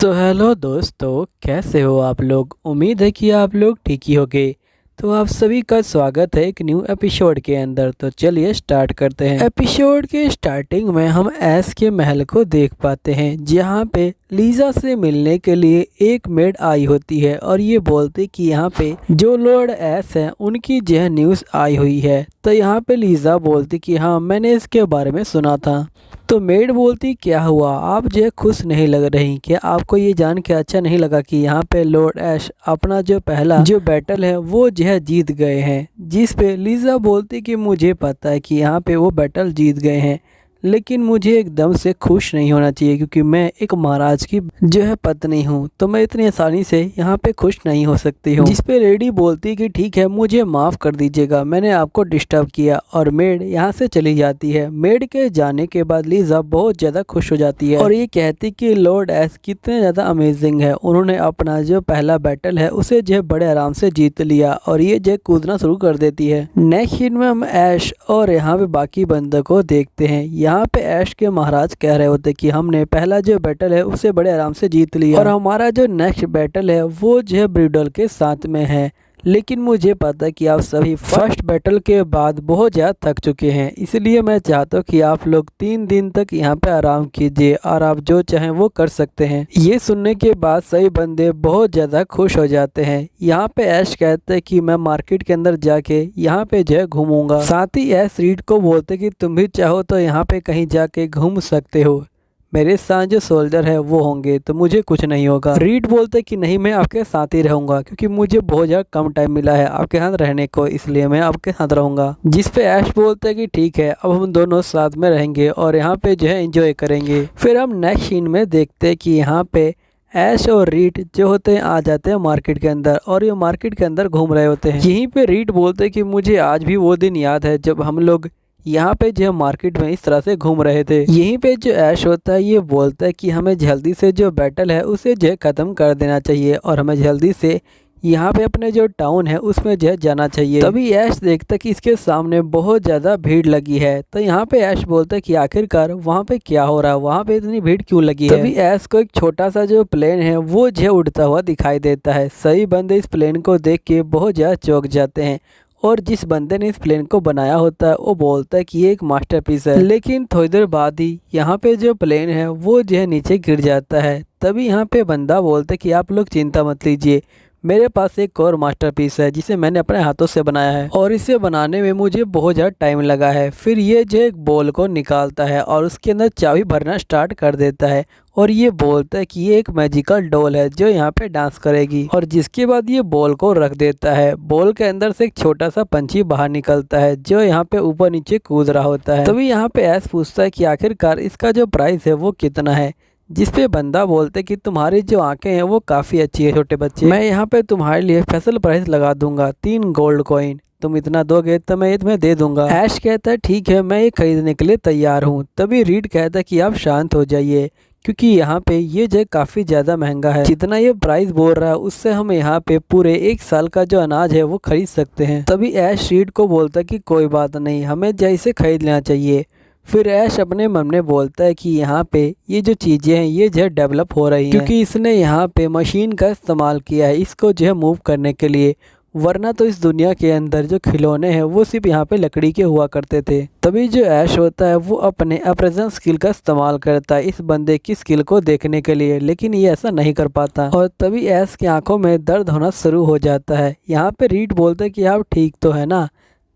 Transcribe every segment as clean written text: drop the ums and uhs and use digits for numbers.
तो हेलो दोस्तों, कैसे हो आप लोग। उम्मीद है कि आप लोग ठीक ही होंगे। तो आप सभी का स्वागत है एक न्यू एपिसोड के अंदर। तो चलिए स्टार्ट करते हैं। एपिसोड के स्टार्टिंग में हम ऐश के महल को देख पाते हैं, जहाँ पे लीजा से मिलने के लिए एक मेड आई होती है और ये बोलती कि यहाँ पे जो लॉर्ड ऐश है उनकी जो न्यूज़ आई हुई है। तो यहाँ पे लीजा बोलती कि हाँ, मैंने इसके बारे में सुना था। तो मेड बोलती क्या हुआ, आप जो खुश नहीं लग रही, क्या आपको ये जान के अच्छा नहीं लगा कि यहाँ पे लॉर्ड ऐश अपना जो पहला जो बैटल है वो जो है जीत गए हैं। जिस पे लीजा बोलती कि मुझे पता है कि यहाँ पे वो बैटल जीत गए हैं, लेकिन मुझे एकदम से खुश नहीं होना चाहिए क्योंकि मैं एक महाराज की जो है पत्नी हूँ, तो मैं इतनी आसानी से यहाँ पे खुश नहीं हो सकती हूँ। जिस पे लेडी बोलती कि ठीक है, मुझे माफ़ कर दीजिएगा, मैंने आपको डिस्टर्ब किया। और मेड यहाँ से चली जाती है। मेड के जाने के बाद लीजा बहुत ज़्यादा खुश हो जाती है और ये कहती कि लॉर्ड ऐश कितने ज़्यादा अमेजिंग है, उन्होंने अपना जो पहला बैटल है उसे जो बड़े आराम से जीत लिया और ये जो कूदना शुरू कर देती है। नेक्स्ट सीन में हम ऐश और यहाँ पे बाकी बंदों को देखते हैं। यहाँ पे ऐश के महाराज कह रहे होते कि हमने पहला जो बैटल है उसे बड़े आराम से जीत लिया और हमारा जो नेक्स्ट बैटल है वो जो है ब्रिडल के साथ में है। लेकिन मुझे पता है कि आप सभी फर्स्ट बैटल के बाद बहुत ज़्यादा थक चुके हैं, इसलिए मैं चाहता हूँ कि आप लोग 3 दिन तक यहाँ पे आराम कीजिए और आप जो चाहें वो कर सकते हैं। ये सुनने के बाद सही बंदे बहुत ज़्यादा खुश हो जाते हैं। यहाँ पे ऐश कहते हैं कि मैं मार्केट के अंदर जाके यहाँ पे जो है घूमूंगा। साथ ही ऐश रीड को बोलते कि तुम भी चाहो तो यहाँ पे कहीं जाके घूम सकते हो, मेरे साथ जो सोल्जर है वो होंगे तो मुझे कुछ नहीं होगा। रीड बोलते कि नहीं, मैं आपके साथ ही रहूंगा क्योंकि मुझे बहुत ज़्यादा कम टाइम मिला है आपके साथ रहने को, इसलिए मैं आपके साथ रहूंगा। जिस पे ऐश बोलते कि ठीक है, अब हम दोनों साथ में रहेंगे और यहाँ पे जो है एंजॉय करेंगे। फिर हम नेक्स्ट सीन में देखते हैं कि यहाँ पे ऐश और रीड जो होते हैं आ जाते हैं मार्केट के अंदर और ये मार्केट के अंदर घूम रहे होते हैं। यहीं पे रीड बोलते कि मुझे आज भी वो दिन याद है जब हम लोग यहाँ पे जो मार्केट में इस तरह से घूम रहे थे। यहीं पे जो ऐश होता है ये बोलता है कि हमें जल्दी से जो बैटल है उसे जो खत्म कर देना चाहिए और हमें जल्दी से यहाँ पे अपने जो टाउन है उसमें जो जाना चाहिए। तभी ऐश देखता है कि इसके सामने बहुत ज़्यादा भीड़ लगी है। तो यहाँ पे ऐश बोलता है कि आखिरकार वहाँ पे क्या हो रहा है, वहाँ पे इतनी भीड़ क्यों लगी है। तभी ऐश को एक छोटा सा जो प्लेन है वो जो उड़ता हुआ दिखाई देता है। सही बंदे इस प्लेन को देख के बहुत ज़्यादा चौंक जाते हैं और जिस बंदे ने इस प्लेन को बनाया होता है वो बोलता है कि ये एक मास्टरपीस है। लेकिन थोड़ी देर बाद ही यहाँ पे जो प्लेन है वो जो है नीचे गिर जाता है। तभी यहाँ पे बंदा बोलता है कि आप लोग चिंता मत लीजिए, मेरे पास एक और मास्टरपीस है जिसे मैंने अपने हाथों से बनाया है और इसे बनाने में मुझे बहुत ज़्यादा टाइम लगा है। फिर ये जो एक बॉल को निकालता है और उसके अंदर चाबी भरना स्टार्ट कर देता है और ये बोलता है कि ये एक मैजिकल डॉल है जो यहाँ पे डांस करेगी। और जिसके बाद ये बॉल को रख देता है। बॉल के अंदर से एक छोटा सा पंछी बाहर निकलता है जो यहाँ पे ऊपर नीचे कूद रहा होता है। तभी यहाँ पे ऐश पूछता है कि आखिरकार इसका जो प्राइस है वो कितना है। जिस पे बंदा बोलते कि तुम्हारी जो आंखें हैं वो काफ़ी अच्छी है छोटे बच्चे, मैं यहाँ पे तुम्हारे लिए स्पेशल प्राइस लगा दूंगा 3 गोल्ड कॉइन, तुम इतना दोगे तो मैं ये तुम्हें दे दूंगा। ऐश कहता है ठीक है, मैं ये खरीदने के लिए तैयार हूँ। तभी रीड कहता है कि आप शांत हो जाइए क्योंकि यहाँ पे ये जो काफ़ी ज़्यादा महंगा है, जितना ये प्राइस बोल रहा है उससे हम यहाँ पे पूरे 1 साल का जो अनाज है वो खरीद सकते हैं। तभी ऐश रीड को बोलता है कि कोई बात नहीं, हमें जैसे खरीद लेना चाहिए। फिर ऐश अपने मन में बोलता है कि यहाँ पे ये जो चीज़ें हैं ये जो है डेवलप हो रही हैं क्योंकि इसने यहाँ पे मशीन का इस्तेमाल किया है इसको जो है मूव करने के लिए, वरना तो इस दुनिया के अंदर जो खिलौने हैं वो सिर्फ यहाँ पे लकड़ी के हुआ करते थे। तभी जो ऐश होता है वो अपने अप्रेजन स्किल का इस्तेमाल करता है इस बंदे की स्किल को देखने के लिए, लेकिन ये ऐसा नहीं कर पाता और तभी ऐश की आंखों में दर्द होना शुरू हो जाता है। यहाँ पे रीड बोलते हैं कि आप ठीक तो है ना।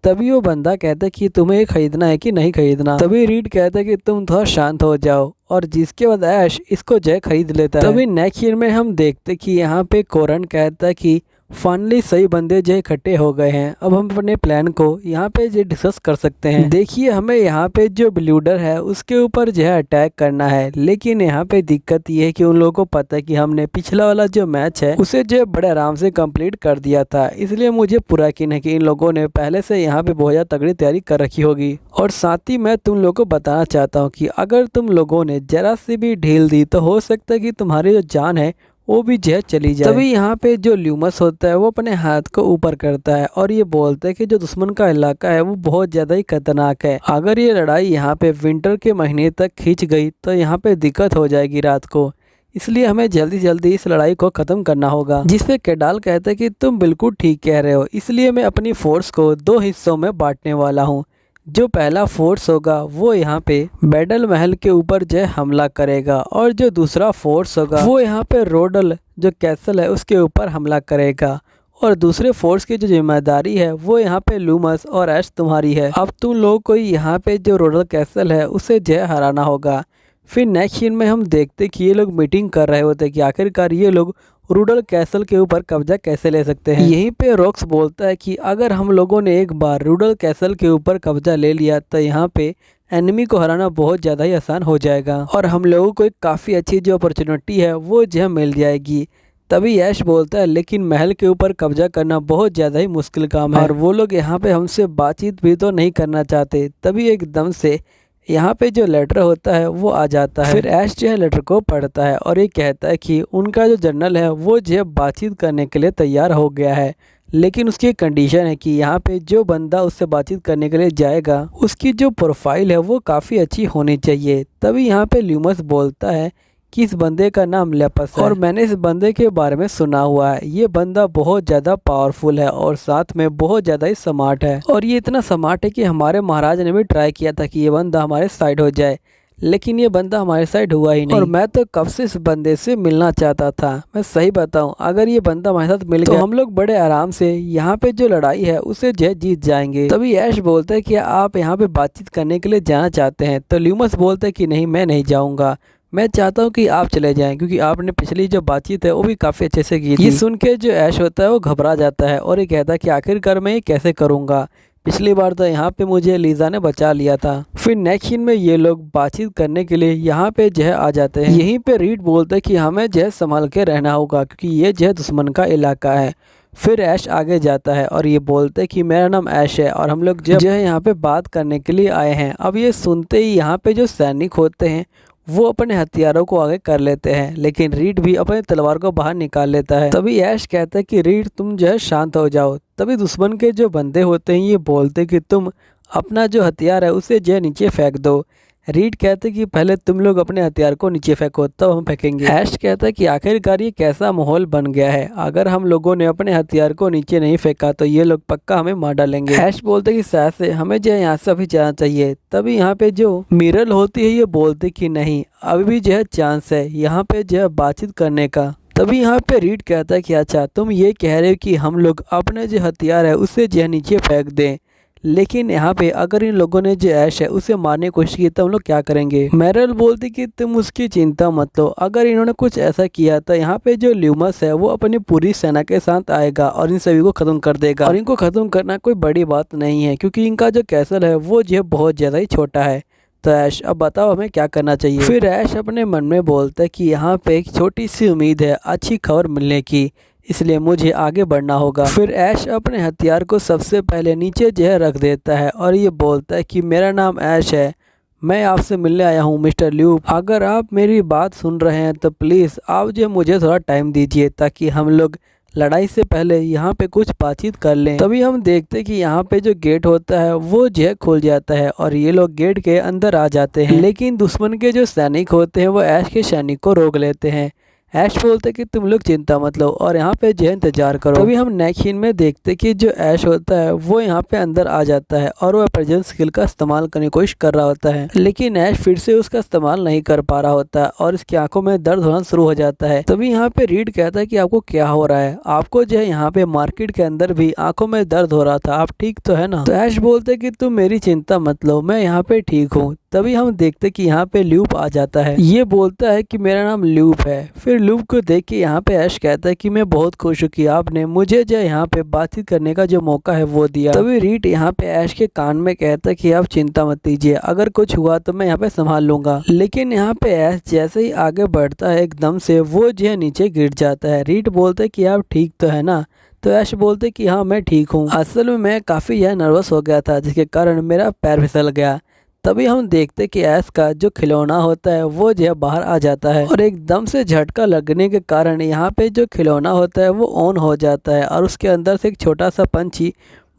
तभी वो बंदा कहता है कि तुम्हें ये खरीदना है कि नहीं खरीदना। तभी रीड कहता है कि तुम थोड़ा शांत हो जाओ और जिसके बाद ऐश इसको जय खरीद लेता है। तभी नेक्स्ट ईयर में हम देखते कि यहाँ पे कोरन कहता है कि फाइनली सही बंदे जो इकट्ठे हो गए हैं, अब हम अपने प्लान को यहाँ पे जो डिस्कस कर सकते हैं। देखिए हमें यहाँ पे जो ब्लूडर है उसके ऊपर जो है अटैक करना है, लेकिन यहाँ पे दिक्कत ये है कि उन लोगों को पता है कि हमने पिछला वाला जो मैच है उसे जो बड़े आराम से कंप्लीट कर दिया था, इसलिए मुझे पूरा यकीन है कि इन लोगों ने पहले से यहाँ पे बहुत ज़्यादा तगड़ी तैयारी कर रखी होगी। और साथ ही मैं तुम लोगों को बताना चाहता हूँ कि अगर तुम लोगों ने जरा सी भी ढील दी तो हो सकता है कि तुम्हारी जो जान है वो भी जो चली जाए। तभी यहाँ पे जो ल्यूमस होता है वो अपने हाथ को ऊपर करता है और ये बोलता है कि जो दुश्मन का इलाका है वो बहुत ज़्यादा ही खतरनाक है, अगर ये लड़ाई यहाँ पे विंटर के महीने तक खींच गई तो यहाँ पे दिक्कत हो जाएगी रात को। इसलिए हमें जल्दी जल्दी इस लड़ाई को ख़त्म करना होगा। जिस पे कैडाल कहता है कि तुम बिल्कुल ठीक कह रहे हो, इसलिए मैं अपनी फोर्स को 2 हिस्सों में बांटने वाला हूँ। जो पहला फोर्स होगा वो यहाँ पे बैडल महल के ऊपर जो हमला करेगा और जो दूसरा फोर्स होगा वो यहाँ पे रोडल जो कैसल है उसके ऊपर हमला करेगा। और दूसरे फोर्स की जो जिम्मेदारी है वो यहाँ पे लूमस और ऐश तुम्हारी है। अब तुम लोगों को यहाँ पे जो रोडल कैसल है उसे जो हराना होगा। फिर नेक्स्ट सीन में हम देखते कि ये लोग मीटिंग कर रहे होते कि आखिरकार ये लोग रूडल कैसल के ऊपर कब्जा कैसे ले सकते हैं। यहीं पे रॉक्स बोलता है कि अगर हम लोगों ने एक बार रूडल कैसल के ऊपर कब्जा ले लिया तो यहाँ पे एनिमी को हराना बहुत ज़्यादा ही आसान हो जाएगा और हम लोगों को एक काफ़ी अच्छी जो अपॉर्चुनिटी है वो जो मिल जाएगी। तभी ऐश बोलता है लेकिन महल के ऊपर कब्जा करना बहुत ज़्यादा ही मुश्किल काम है और वो लोग यहाँ पे हमसे बातचीत भी तो नहीं करना चाहते। तभी एकदम से यहाँ पे जो लेटर होता है वो आ जाता है। फिर ऐश जो है लेटर को पढ़ता है और ये कहता है कि उनका जो जनरल है वो जो बातचीत करने के लिए तैयार हो गया है, लेकिन उसकी कंडीशन है कि यहाँ पे जो बंदा उससे बातचीत करने के लिए जाएगा उसकी जो प्रोफाइल है वो काफ़ी अच्छी होनी चाहिए। तभी यहाँ पे ल्यूमस बोलता है कि इस बंदे का नाम लेपस है और मैंने इस बंदे के बारे में सुना हुआ है। ये बंदा बहुत ज़्यादा पावरफुल है और साथ में बहुत ज़्यादा ही स्मार्ट है और ये इतना स्मार्ट है कि हमारे महाराज ने भी ट्राई किया था कि ये बंदा हमारे साइड हो जाए, लेकिन ये बंदा हमारे साइड हुआ ही नहीं। और मैं तो कब से इस बंदे से मिलना चाहता था। मैं सही बताऊं, अगर ये बंदा हमारे साथ मिल गया तो हम लोग बड़े आराम से यहाँ पे जो लड़ाई है उसे जीत जाएंगे। तभी ऐश बोलता है कि आप यहाँ पे बातचीत करने के लिए जाना चाहते हैं, तो ल्यूमस बोलता है कि नहीं, मैं नहीं जाऊँगा, मैं चाहता हूँ कि आप चले जाएं क्योंकि आपने पिछली जो बातचीत है वो भी काफ़ी अच्छे से की थी। ये सुन के जो ऐश होता है वो घबरा जाता है और ये कहता है कि आखिरकार मैं ये कैसे करूँगा, पिछली बार तो यहाँ पे मुझे लीजा ने बचा लिया था। फिर नेक्स्ट सीन में ये लोग बातचीत करने के लिए यहाँ पे जो है आ जाते हैं। यहीं पे रीड बोलता है कि हमें जो है संभाल के रहना होगा क्योंकि ये जो है दुश्मन का इलाका है। फिर ऐश आगे जाता है और ये बोलते हैं कि मेरा नाम ऐश है और हम लोग जो है यहाँ पे बात करने के लिए आए हैं। अब ये सुनते ही यहाँ पे जो सैनिक होते हैं वो अपने हथियारों को आगे कर लेते हैं, लेकिन रीड भी अपने तलवार को बाहर निकाल लेता है। तभी ऐश कहता है कि रीड तुम जो है शांत हो जाओ। तभी दुश्मन के जो बंदे होते हैं ये बोलते कि तुम अपना जो हथियार है उसे जो नीचे फेंक दो। रीड कहते कि पहले तुम लोग अपने हथियार को नीचे फेंको तब हम फेंकेंगे। ऐश कहता है कि आखिरकार ये कैसा माहौल बन गया है, अगर हम लोगों ने अपने हथियार को नीचे नहीं फेंका तो ये लोग पक्का हमें मार डालेंगे। ऐश बोलते कि शायद से हमें जो है यहाँ से अभी जाना चाहिए। तभी यहाँ पे जो मिरल होती है ये बोलते कि नहीं, अभी भी जो है चांस है यहाँ पे जो है बातचीत करने का। तभी यहाँ पे रीड कहता है कि अच्छा तुम ये कह रहे हो कि हम लोग अपने जो हथियार है उसे जो है नीचे फेंक दें, लेकिन यहाँ पे अगर इन लोगों ने जो ऐश है उसे मारने की कोशिश की तो हम लोग क्या करेंगे। मैरल बोलती कि तुम उसकी चिंता मत लो, अगर इन्होंने कुछ ऐसा किया तो यहाँ पे जो ल्यूमस है वो अपनी पूरी सेना के साथ आएगा और इन सभी को खत्म कर देगा। और इनको खत्म करना कोई बड़ी बात नहीं है क्योंकि इनका जो कैसल है वो जो बहुत ज़्यादा ही छोटा है। तो ऐश अब बताओ हमें क्या करना चाहिए। फिर ऐश अपने मन में बोलता है कि यहाँ पे एक छोटी सी उम्मीद है अच्छी खबर मिलने की, इसलिए मुझे आगे बढ़ना होगा। फिर ऐश अपने हथियार को सबसे पहले नीचे जो है रख देता है और ये बोलता है कि मेरा नाम ऐश है, मैं आपसे मिलने आया हूँ मिस्टर ल्यूप। अगर आप मेरी बात सुन रहे हैं तो प्लीज़ आप जो मुझे थोड़ा टाइम दीजिए ताकि हम लोग लड़ाई से पहले यहाँ पे कुछ बातचीत कर लें। तभी हम देखते कि यहाँ पे जो गेट होता है वो जो है खुल जाता है और ये लोग गेट के अंदर आ जाते हैं, लेकिन दुश्मन के जो सैनिक होते हैं वो ऐश के सैनिक को रोक लेते हैं। ऐश बोलते कि तुम लोग चिंता मत लो और यहाँ पे जो है इंतजार करो। तभी हम नेक्स्ट सीन में देखते कि जो ऐश होता है वो यहाँ पे अंदर आ जाता है और वो प्रेजेंस स्किल का इस्तेमाल करने की कोशिश कर रहा होता है, लेकिन ऐश फिर से उसका इस्तेमाल नहीं कर पा रहा होता है और इसकी आंखों में दर्द होना शुरू हो जाता है। तभी यहाँ पे रीड कहता है कि आपको क्या हो रहा है, आपको जो है यहाँ पे मार्केट के अंदर भी आंखों में दर्द हो रहा था, आप ठीक तो है ना। तो ऐश बोलते कि तुम मेरी चिंता मत लो, मैं यहाँ पे ठीक हूँ। तभी हम देखते कि यहाँ पे ल्यूप आ जाता है, ये बोलता है कि मेरा नाम ल्यूप है। फिर ल्यूप को देख के यहाँ पे ऐश कहता है कि मैं बहुत खुश हूँ कि आपने मुझे जो यहाँ पे बातचीत करने का जो मौका है वो दिया। तभी रीड यहाँ पे ऐश के कान में कहता है कि आप चिंता मत कीजिए, अगर कुछ हुआ तो मैं यहाँ पे संभाल लूंगा। लेकिन यहाँ पे ऐश जैसे ही आगे बढ़ता है एकदम से वो जो है नीचे गिर जाता है। रीड बोलते कि आप ठीक तो है ना। तो ऐश बोलते कि हाँ मैं ठीक हूँ, असल में मैं काफ़ी यह नर्वस हो गया था जिसके कारण मेरा पैर फिसल गया। तभी हम देखते कि ऐश का जो खिलौना होता है वो जो है बाहर आ जाता है और एकदम से झटका लगने के कारण यहाँ पे जो खिलौना होता है वो ऑन हो जाता है और उसके अंदर से एक छोटा सा पंछी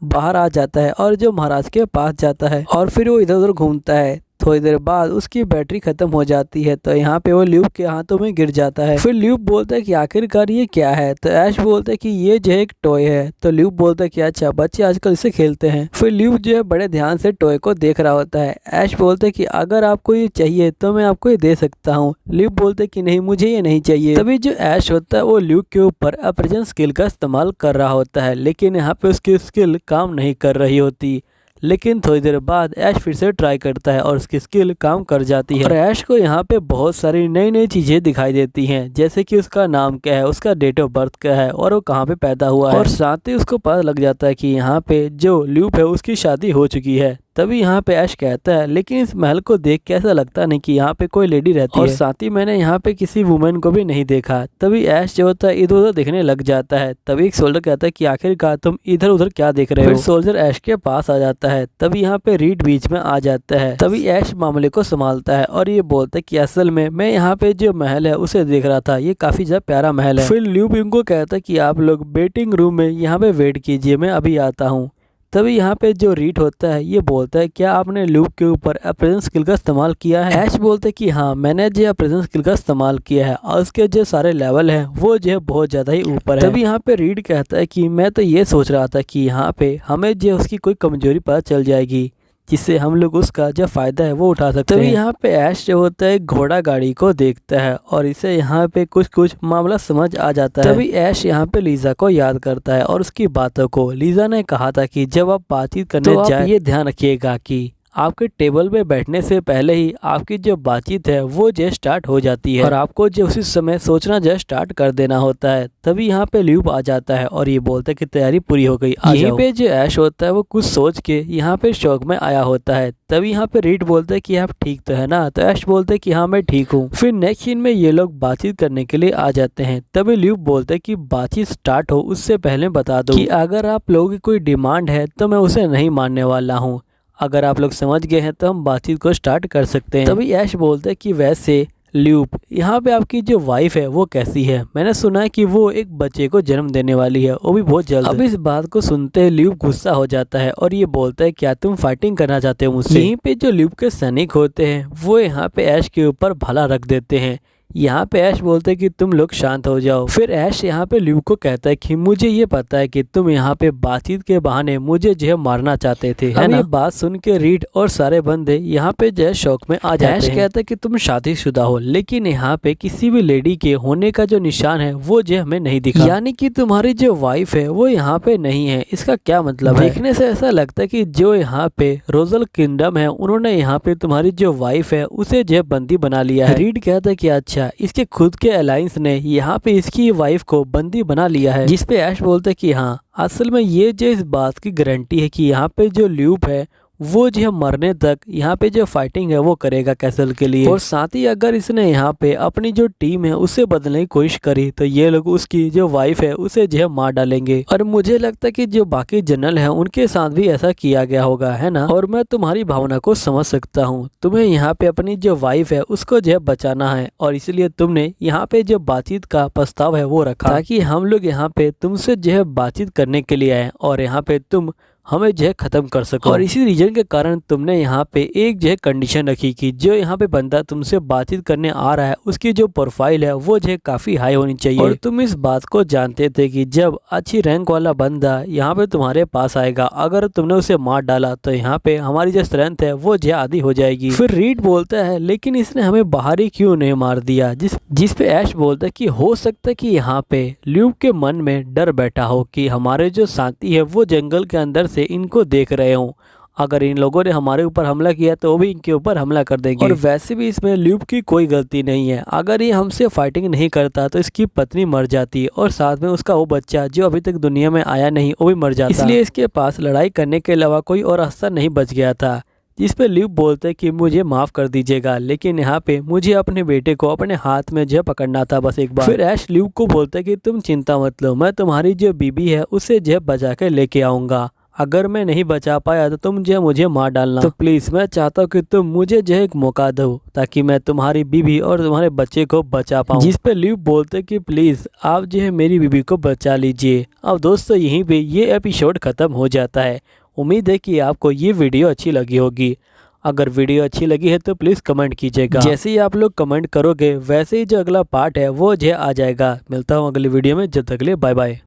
बाहर आ जाता है और जो महाराज के पास जाता है और फिर वो इधर उधर घूमता है। थोड़ी देर बाद उसकी बैटरी खत्म हो जाती है तो यहाँ पे वो ल्यूप के हाथों में गिर जाता है। फिर ल्यूप बोलता है कि आखिरकार ये क्या है, तो ऐश बोलता है कि ये जो एक टॉय है। तो ल्यूप बोलता है कि अच्छा बच्चे आजकल इसे खेलते हैं। फिर ल्यूप जो है बड़े ध्यान से टॉय को देख रहा होता है। ऐश बोलता है कि अगर आपको ये चाहिए तो मैं आपको ये दे सकता हूँ। ल्यूप बोलता है कि नहीं, मुझे ये नहीं चाहिए। तभी जो ऐश होता है वो ल्यूप के ऊपर अप्रेजन स्किल का इस्तेमाल कर रहा होता है, लेकिन यहाँ पे उसकी स्किल काम नहीं कर रही होती। लेकिन थोड़ी देर बाद ऐश फिर से ट्राई करता है और उसकी स्किल काम कर जाती है। और ऐश को यहाँ पे बहुत सारी नई नई चीजें दिखाई देती हैं, जैसे कि उसका नाम क्या है, उसका डेट ऑफ बर्थ क्या है और वो कहाँ पे पैदा हुआ है। और साथ ही उसको पता लग जाता है कि यहाँ पे जो ल्यूप है उसकी शादी हो चुकी है। तभी यहाँ पे ऐश कहता है लेकिन इस महल को देख के ऐसा लगता नहीं कि यहाँ पे कोई लेडी रहती है, और साथ ही मैंने यहाँ पे किसी वुमेन को भी नहीं देखा। तभी ऐश जो होता है इधर उधर देखने लग जाता है। तभी एक सोल्जर कहता है कि आखिरकार तुम इधर उधर क्या देख रहे हो। फिर सोल्जर ऐश के पास आ जाता है। तभी यहाँ पे रीड बीच में आ जाता है। तभी ऐश मामले को संभालता है और ये बोलता है कि असल में मैं यहाँ पे जो महल है उसे देख रहा था, ये काफी ज्यादा प्यारा महल है। फिर ल्यूप इनको कहता है कि आप लोग वेटिंग रूम में यहाँ पे वेट कीजिए, मैं अभी आता हूँ। तभी यहाँ पे जो रीड होता है ये बोलता है क्या आपने ल्यूप के ऊपर अप्रेजन स्किल का इस्तेमाल किया है। ऐश बोलता है कि हाँ, मैंने जो अप्रेजन स्किल का इस्तेमाल किया है और उसके जो सारे लेवल हैं वो जो है बहुत ज्यादा ही ऊपर है। तभी यहाँ पे रीड कहता है कि मैं तो ये सोच रहा था कि यहाँ पे हमें जो उसकी कोई कमजोरी पता चल जाएगी, जिससे हम लोग उसका जो फायदा है वो उठा सकते हैं। तभी यहाँ पे ऐश जो होता है घोड़ा गाड़ी को देखता है और इसे यहाँ पे कुछ कुछ मामला समझ आ जाता है। तभी ऐश यहाँ पे लीजा को याद करता है और उसकी बातों को। लीजा ने कहा था कि जब आप बातचीत करने तो जाए ये ध्यान रखिएगा कि आपके टेबल पे बैठने से पहले ही आपकी जो बातचीत है वो जो स्टार्ट हो जाती है और आपको जो उसी समय सोचना जो स्टार्ट कर देना होता है। तभी यहाँ पे ल्यूप आ जाता है और ये बोलता है कि तैयारी पूरी हो गई, यहीं पे जो ऐश होता है वो कुछ सोच के यहाँ पे शौक में आया होता है। तभी यहाँ पे रीड बोलता है कि आप ठीक तो है ना, तो ऐश बोलता है कि हाँ मैं ठीक हूँ। फिर नेक्स्ट सीन में ये लोग बातचीत करने के लिए आ जाते हैं। तभी ल्यूप बोलता है कि बातचीत स्टार्ट हो उससे पहले बता दो कि अगर आप लोगों की कोई डिमांड है तो मैं उसे नहीं मानने वाला हूँ। अगर आप लोग समझ गए हैं तो हम बातचीत को स्टार्ट कर सकते हैं। तभी ऐश बोलता है कि वैसे ल्यूप, यहाँ पे आपकी जो वाइफ है वो कैसी है, मैंने सुना है कि वो एक बच्चे को जन्म देने वाली है, वो भी बहुत जल्द। अब इस बात को सुनते ल्यूप गुस्सा हो जाता है और ये बोलता है क्या तुम फाइटिंग करना चाहते हो मुझसे। यहीं पे जो ल्यूप के सैनिक होते हैं वो यहाँ पे ऐश के ऊपर भाला रख देते हैं। यहाँ पे ऐश बोलते हैं कि तुम लोग शांत हो जाओ। फिर ऐश यहाँ पे ल्यूप को कहता है कि मुझे ये पता है कि तुम यहाँ पे बातचीत के बहाने मुझे जो है मारना चाहते थे, है ना। ये बात सुन के रीड और सारे बंदे यहाँ पे जो है शौक में आ जाते हैं। ऐश कहता है कि तुम शादीशुदा हो, लेकिन यहाँ पे किसी भी लेडी के होने का जो निशान है वो जो हमें नहीं दिखा, यानी कि तुम्हारी जो वाइफ है वो यहाँ पे नहीं है। इसका क्या मतलब है? देखने से ऐसा लगता है कि जो यहाँ पे रोजल किंगडम है उन्होंने यहाँ पे तुम्हारी जो वाइफ है उसे जो है बंदी बना लिया है। रीड कहता है कि अच्छा, इसके खुद के अलायंस ने यहाँ पे इसकी वाइफ को बंदी बना लिया है। जिस पे ऐश बोलता है कि हाँ, असल में ये जो इस बात की गारंटी है कि यहाँ पे जो ल्यूप है वो जो है मरने तक यहाँ पे जो फाइटिंग है वो करेगा कैसल के लिए। और साथ ही अगर इसने यहाँ पे अपनी जो टीम है उसे बदलने की कोशिश करी तो ये लोग उसकी जो वाइफ है उसे जो है मार डालेंगे। और मुझे लगता है कि जो बाकी जनरल है उनके साथ भी ऐसा किया गया होगा, है ना। और मैं तुम्हारी भावना को समझ सकता हूँ, तुम्हें यहाँ पे अपनी जो वाइफ है उसको जो है बचाना है और इसलिए तुमने यहाँ पे जो बातचीत का प्रस्ताव है वो रखा ताकि हम लोग यहाँ पे तुमसे जो है बातचीत करने के लिए आए और यहाँ पे तुम हमें जो है खत्म कर सको। और इसी रीजन के कारण तुमने यहाँ पे एक जो है कंडीशन रखी कि जो यहाँ पे बंदा तुमसे बातचीत करने आ रहा है उसकी जो प्रोफाइल है वो जो है काफी हाई होनी चाहिए। और तुम इस बात को जानते थे कि जब अच्छी रैंक वाला बंदा यहाँ पे तुम्हारे पास आएगा, अगर तुमने उसे मार डाला तो यहाँ पे हमारी जो स्ट्रेंथ है वो जो आधी हो जाएगी। फिर रीड बोलता है लेकिन इसने हमें बाहर ही क्यों नहीं मार दिया। जिस पे ऐश बोलता है कि हो सकता है कि यहाँ पे ल्यूप के मन में डर बैठा हो कि हमारे जो साथी है वो जंगल के अंदर से इनको देख रहे हो, अगर इन लोगों ने हमारे ऊपर हमला किया तो वो भी इनके ऊपर हमला कर देंगे। और वैसे भी इसमें ल्यूप की कोई गलती नहीं है, अगर ये हमसे फाइटिंग नहीं करता तो इसकी पत्नी मर जाती और साथ में उसका वो बच्चा जो अभी तक दुनिया में आया नहीं वो भी मर जाता। इसलिए इसके पास लड़ाई करने के अलावा कोई और रास्ता नहीं बच गया था। जिस पे ल्यूप बोलते हैं कि मुझे माफ कर दीजिएगा, लेकिन यहाँ पे मुझे अपने बेटे को अपने हाथ में जो पकड़ना था बस एक बार। फिर ऐश ल्यूप को बोलता है कि तुम चिंता मत लो, मैं तुम्हारी जो बीबी है उसे जो बचा के लेके आऊंगा। अगर मैं नहीं बचा पाया तो तुम जो मुझे मार डालना। तो प्लीज मैं चाहता हूँ कि तुम मुझे जो एक मौका दो ताकि मैं तुम्हारी बीबी और तुम्हारे बच्चे को बचा पाऊँ। जिस पे ल्यूप बोलते कि प्लीज आप जो है मेरी बीबी को बचा लीजिए। अब दोस्तों यहीं पे ये एपिसोड खत्म हो जाता है। उम्मीद है कि आपको ये वीडियो अच्छी लगी होगी। अगर वीडियो अच्छी लगी है तो प्लीज़ कमेंट कीजिएगा। जैसे ही आप लोग कमेंट करोगे वैसे ही जो अगला पार्ट है वो जो आ जाएगा। मिलता हूँ अगली वीडियो में, जब तक के लिए बाय बाय।